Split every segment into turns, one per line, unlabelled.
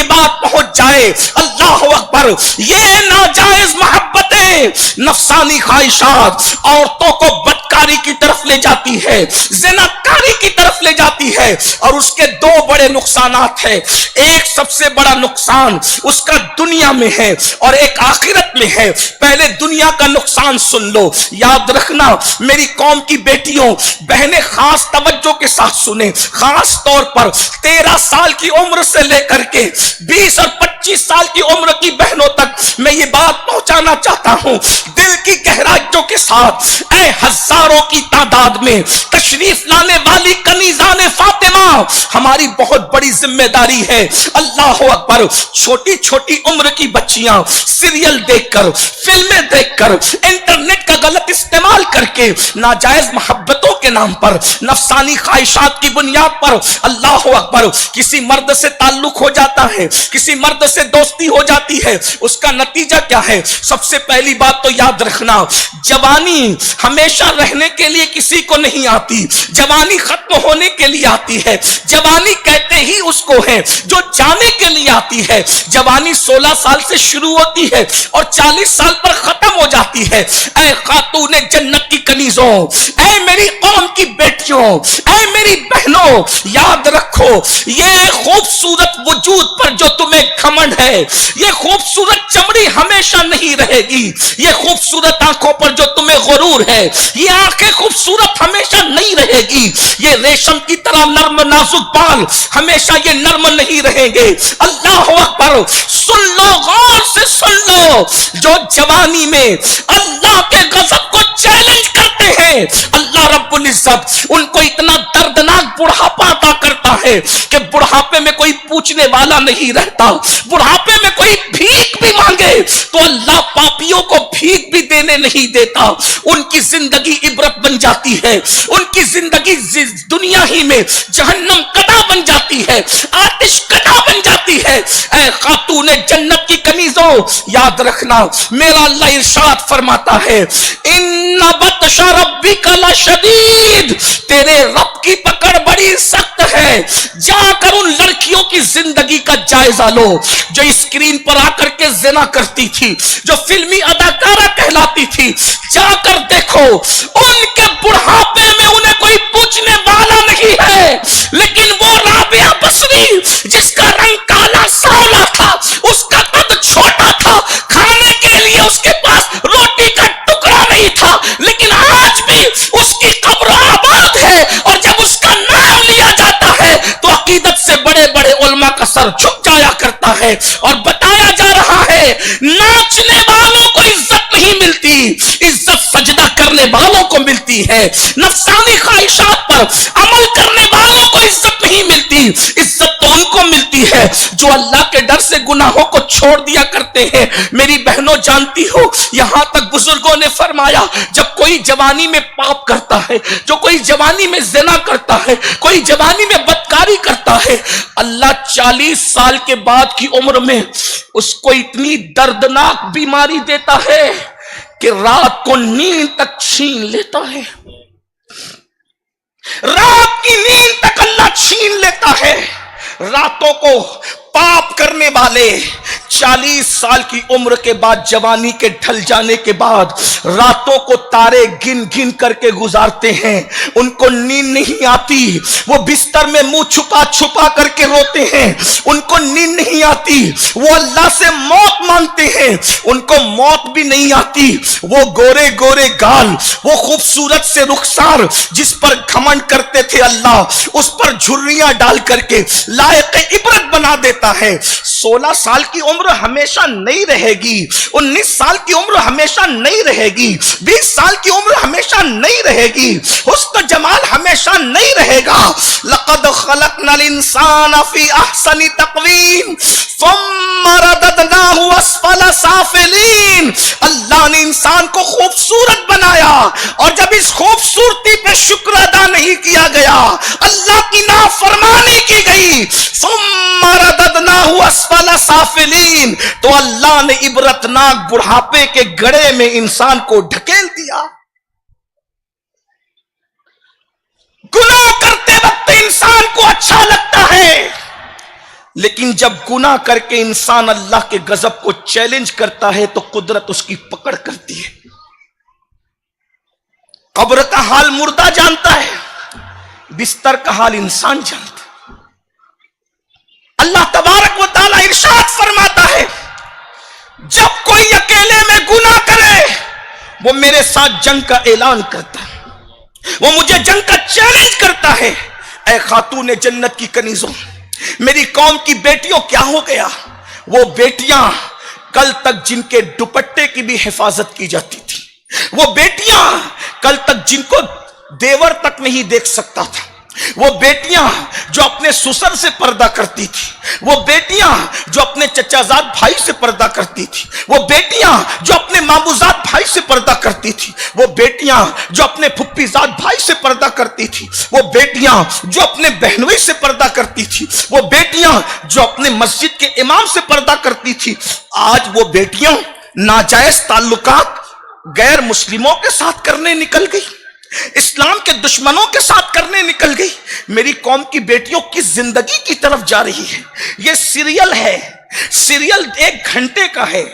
یہ بات پہنچ جائے، اللہ اکبر، یہ ناجائز محبتیں، نفسانی خواہشات عورتوں کو بدکاری کی طرف لے جاتی ہے، زناکاری کی طرف لے جاتی ہے، اور اس کے دو بڑے نقصانات ہیں۔ ایک سب سے بڑا نقصان اس کا دنیا میں ہے اور ایک آخرت میں ہے۔ پہلے دنیا کا نقصان سن لو، یاد رکھنا میری قوم کی بیٹیوں بہنیں، خاص توجہ کے ساتھ سنیں، خاص طور پر 13 سال کی عمر سے لے کر کے 20 اور 25 سال کی عمر کی بہنوں تک میں یہ بات پہنچانا چاہتا ہوں دل کی گہرائیوں کے ساتھ۔ اے ہزاروں کی تعداد میں تشریف لانے والی کنیزان فاطمہ، ہماری بہت بڑی ذمہ داری ہے۔ اللہ اکبر، چھوٹی چھوٹی عمر کی بچیاں سیریل دیکھ کر، فلمیں دیکھ کر، انٹرنیٹ کا غلط استعمال کر کے ناجائز محبتوں کے نام پر، نفسانی خواہشات کی بنیاد پر، اللہ اکبر، کسی مرد سے تعلق ہو جاتا ہے، کسی مرد سے دوستی ہو جاتی ہے۔ اس کا نتیجہ کیا ہے؟ سب سے پہلی بات تو یاد رکھنا، جوانی ہمیشہ رہنے کے لیے کسی کو نہیں آتی، جوانی ختم ہونے کے لیے آتی ہے۔ جوانی کہتے ہی اس کو ہے جو جانے کے لیے آتی ہے۔ جوانی 16 سال سے شروع ہوتی ہے اور 40 سال پر ختم ہو جاتی ہے۔ اے خاتون جنت کی کنیزوں، اے میری قوم کی بیٹیوں، اے میری بہنوں، یاد رکھو یہ خوبصورت وجود پر جو تمہیں گھمنڈ ہے، یہ خوبصورت چمڑی ہمیشہ نہیں رہے گی، یہ خوبصورت آنکھوں پر جو تمہیں غرور ہے، یہ آنکھیں خوبصورت ہمیشہ نہیں رہے گی، یہ ریشم کی طرح نرم نازک بال ہمیشہ یہ نرم نہیں رہیں گے۔ اللہ اکبر، سن لو، غور سے سن لو، جو جوانی میں اللہ کے غضب کو چیلنج کرتے ہیں، اللہ رب العزت ان کو اتنا دردناک بڑھاپا عطا کرتا ہے کہ بڑھاپے میں کوئی پوچھنے والا نہیں رہتا۔ بڑھاپے میں کوئی بھیک بھی مانگے تو اللہ پاپیوں کو بھیک بھی دینے نہیں دیتا۔ ان کی زندگی عبرت بن جاتی ہے، ان کی زندگی دنیا ہی میں جہنم قدا بن جاتی ہے، آتش قدا بن جاتی ہے۔ اے خاتون جنت کی کنیزوں، یاد رکھنا میرا اللہ ارشاد فرماتا ہے، ان بطش ربک لشدید، تیرے رب کی پکڑ بڑی سخت ہے۔ جا کر ان لڑکیوں کی زندگی کا جائزہ لو جو اسکرین پر آ کر کے زنا کرتی تھی، جو فلمی اداکارہ کہلاتی تھی، جا کر دیکھو ان کے بڑھاپے میں انہیں کوئی پوچھنے والا نہیں ہے، لیکن وہ رابعہ بصری جس کا رنگ کالا سانولا تھا، اس کا قد چھوٹا تھا، کھانے کے لیے اس کے پاس روٹی کا ٹکڑا نہیں تھا، لیکن آج بھی اس کی قبر آباد ہے، اور جب اس کا نام لیا جاتا ہے تو عقیدت سے بڑے بڑے علماء کا سر جھک جایا کرتا ہے، اور بتایا جا رہا ہے ناچنے والوں کو عزت نہیں ملتی، عزت سجدہ کرنے والوں کو ملتی ہے۔ نفسانی خواہشات پر عمل کرنے والوں کو عزت نہیں ملتی، عزت تو ان کو ملتی ہے جو اللہ کے ڈر سے گناہوں کو چھوڑ دیا کرتے ہیں۔ میری بہنوں جانتی ہو، یہاں تک بزرگوں نے فرمایا جب کوئی جوانی میں پاپ کرتا ہے، جو کوئی جوانی میں زنا کرتا ہے، کوئی جوانی میں بدکاری کرتا ہے، اللہ 40 سال کے بعد کی عمر میں اس کو اتنی دردناک بیماری دیتا ہے کہ رات کو نیند تک چھین لیتا ہے، رات کی نیند تک اللہ چھین لیتا ہے۔ راتوں کو پاپ کرنے والے 40 سال کی عمر کے بعد، جوانی کے ڈھل جانے کے بعد، راتوں کو تارے گن گن کر کے گزارتے ہیں، ان کو نیند نہیں آتی، وہ بستر میں منہ چھپا چھپا کر کے روتے ہیں، ان کو نیند نہیں آتی، وہ اللہ سے موت مانگتے ہیں، ان کو موت بھی نہیں آتی۔ وہ گورے گورے گال، وہ خوبصورت سے رخسار جس پر گھمنڈ کرتے تھے اللہ، اس پر جھریاں ڈال کر کے لائق عبرت بنا دیتا ہے۔ 16 سال کی عمر ہمیشہ نہیں رہے گی، 19 سال کی عمر ہمیشہ نہیں رہے گی، 20 سال کی عمر ہمیشہ نہیں رہے گی، حسن جمال ہمیشہ نہیں رہے گا۔ لقد خلقنا الانسان فی احسن تقویم ثم رددناہ اسفل سافلین، اللہ نے انسان کو خوبصورت بنایا، اور جب اس خوبصورتی پہ شکر ادا نہیں کیا گیا، اللہ کی نافرمانی کی گئی، ثم رددناہ اسفل سافلین، تو اللہ نے عبرتناک بڑھاپے کے گڑھے میں انسان کو ڈھکیل دیا۔ گناہ کرتے وقت انسان کو اچھا لگتا ہے، لیکن جب گناہ کر کے انسان اللہ کے غضب کو چیلنج کرتا ہے تو قدرت اس کی پکڑ کرتی ہے. قبر کا حال مردہ جانتا ہے, بستر کا حال انسان جانتا ہے. اللہ تبارک و تعالی ارشاد فرماتا ہے جب کوئی اکیلے میں گناہ کرے وہ میرے ساتھ جنگ کا اعلان کرتا ہے, وہ مجھے جنگ کا چیلنج کرتا ہے. اے خاتون جنت کی کنیزوں, میری قوم کی بیٹیوں کیا ہو گیا؟ وہ بیٹیاں کل تک جن کے دوپٹے کی بھی حفاظت کی جاتی تھی, وہ بیٹیاں کل تک جن کو دیور تک نہیں دیکھ سکتا تھا, وہ بیٹیاں جو اپنے سسر سے پردہ کرتی تھی, وہ بیٹیاں جو اپنے چچا زاد بھائی سے پردہ کرتی تھی, وہ بیٹیاں جو اپنے مامو زاد بھائی سے پردہ کرتی تھی, وہ بیٹیاں جو اپنے پھپھی زاد بھائی سے پردہ کرتی تھی, وہ بیٹیاں جو اپنے بہنوئی سے پردہ کرتی تھی, وہ بیٹیاں جو اپنے مسجد کے امام سے پردہ کرتی تھی, آج وہ بیٹیاں ناجائز تعلقات غیر مسلموں کے ساتھ کرنے نکل گئی, اسلام کے دشمنوں کے ساتھ کرنے نکل گئی. میری قوم کی بیٹیوں کس زندگی کی طرف جا رہی ہے؟ یہ سیریل ہے, سیریل 1 گھنٹے کا ہے,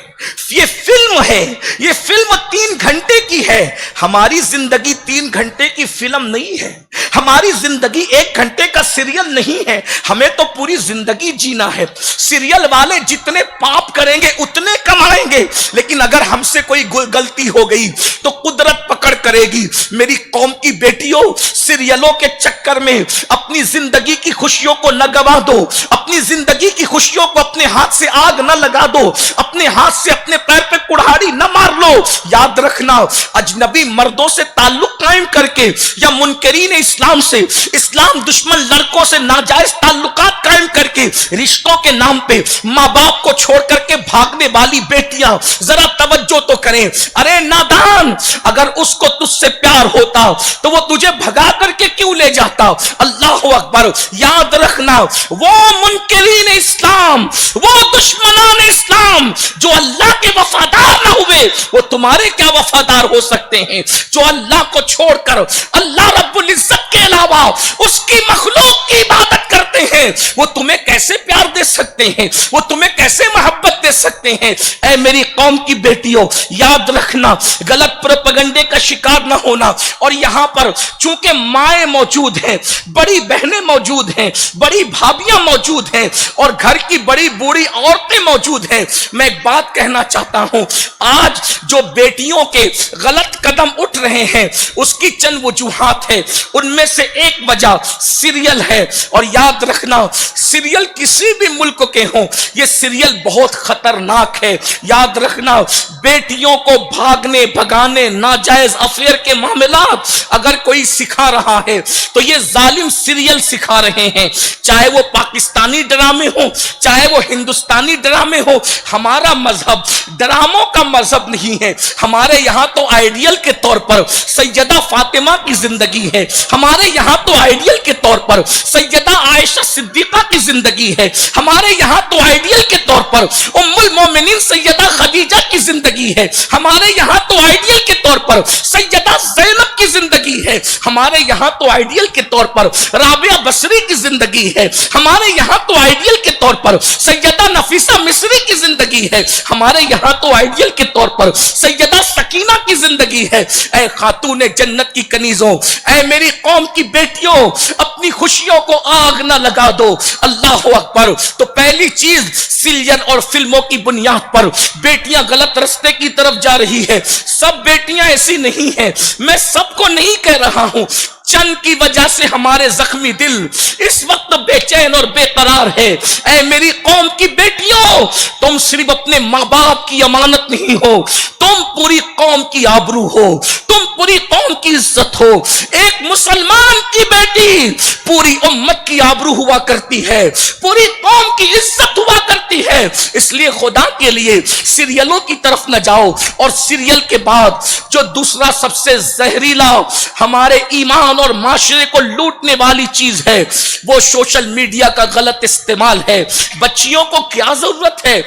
یہ فلم ہے, یہ فلم 3 گھنٹے کی ہے. ہماری زندگی 3 گھنٹے کی فلم نہیں ہے, ہماری زندگی 1 گھنٹے کا سیریل نہیں ہے. ہمیں تو پوری زندگی جینا ہے. سیریل والے جتنے پاپ کریں گے اتنے کمائیں گے, لیکن اگر ہم سے کوئی غلطی ہو گئی تو قدرت پکڑ کرے گی. میری قوم کی بیٹیوں, سیریلوں کے چکر میں اپنی زندگی کی خوشیوں کو نہ گوا دو, اپنی زندگی کی خوشیوں کو اپنے ہاتھ سے آگ نہ لگا دو, اپنے ہاتھ سے اپنے پیر پہ کڑھاڑی نہ مار لو. یاد رکھنا, اجنبی مردوں سے تعلق قائم کر کے یا منکرین اسلام سے, اسلام دشمن لڑکوں سے ناجائز تعلقات قائم کر کے رشتوں کے نام پہ ماں باپ کو چھوڑ کر کے بھاگنے والی بیٹیاں ذرا توجہ تو کریں. ارے نادان, اگر اس کو تجھ سے پیار ہوتا تو وہ تجھے بھگا کر کے کیوں لے جاتا؟ اللہ اکبر. یاد رکھنا, وہ منکرین اسلام, وہ دشمنان اسلام جو اللہ کے وفادار نہ ہوئے, وہ تمہارے کیا وفادار ہو سکتے ہیں؟ جو اللہ کو چھوڑ کر اللہ رب العزت کے علاوہ اس کی مخلوق کی عبادت کرتے ہیں, وہ تمہیں کیسے پیار دے سکتے ہیں؟ وہ تمہیں کیسے محبت دے سکتے ہیں؟ اے میری قوم کی بیٹیوں, یاد رکھنا, غلط پروپیگنڈے کا شکار نہ ہونا. اور یہاں پر چونکہ مائیں موجود ہیں, بڑی بہنیں موجود ہیں, بڑی بھابیاں موجود ہیں, اور گھر کی بڑی بوڑھی عورتیں موجود ہیں, میں ایک بات کہنا چاہتا ہوں. آج جو بیٹیوں کے غلط قدم اٹھ رہے ہیں اس کی چند وجوہات ہیں, ان میں سے ایک وجہ سیریل ہے. اور یاد رکھنا, سیریل کسی بھی ملک کے ہوں, یہ سیریل بہت خطرناک ہے. یاد رکھنا, بیٹیوں کو بھاگنے بھگانے ناجائز افیئر کے معاملات اگر کوئی سکھا رہا ہے تو یہ ظالم سیریل سکھا رہے ہیں, چاہے وہ پاکستانی ڈرامے ہوں, چاہے وہ ہندوستانی ڈرامے ہوں. ہمارا مذہب ڈراموں کا مذہب نہیں ہے. ہمارے یہاں تو آئیڈیل کے طور پر سیدہ فاطمہ کی زندگی ہے, ہمارے یہاں تو آئیڈیل کے طور پر سیدہ عائشہ صدیقہ کی زندگی ہے, ہمارے یہاں تو آئیڈیل کے طور پر ام المومنین سیدہ خدیجہ کی زندگی ہے, ہمارے یہاں تو آئیڈیل کے طور پر سیدہ زینب کی زندگی ہے, ہمارے یہاں تو آئیڈیل کے طور پر رابعہ بصری کی زندگی ہے, ہمارے یہاں تو آئیڈیل کے طور پر سیدہ نفیسہ مصری کی زندگی ہے, ہمارے یہاں تو آئیڈیل کے طور پر سیدہ سکینہ کی زندگی ہے. اے خاتون جنت کی کنیزوں, اے میری قوم کی بیٹیوں, اپنی خوشیوں کو آگ نہ لگا دو. اللہ اکبر. تو پہلی چیز, سیریل اور فلموں کی بنیاد پر بیٹیاں غلط رستے کی طرف جا رہی ہے. سب بیٹیاں ایسی نہیں ہیں, میں سب کو نہیں کہہ رہا ہوں, چند کی وجہ سے ہمارے زخمی دل اس وقت بے چین اور بے قرار ہے. اے میری قوم کی بیٹیوں, تم صرف اپنے ماں باپ کی امانت نہیں ہو, تم پوری قوم کی آبرو ہو, تم پوری قوم کی عزت ہو. ایک مسلمان کی بیٹی پوری امت کی آبرو ہوا کرتی ہے, پوری قوم کی عزت ہوا کرتی ہے. اس لیے خدا کے لیے سیریلوں کی طرف نہ جاؤ. اور سیریل کے بعد جو دوسرا سب سے زہریلا ہمارے ایمان اور معاشرے کو لوٹنے والی چیز ہے وہ سوشل میڈیا کا غلط استعمال ہے. بچیوں کو کیا ضرورت ہے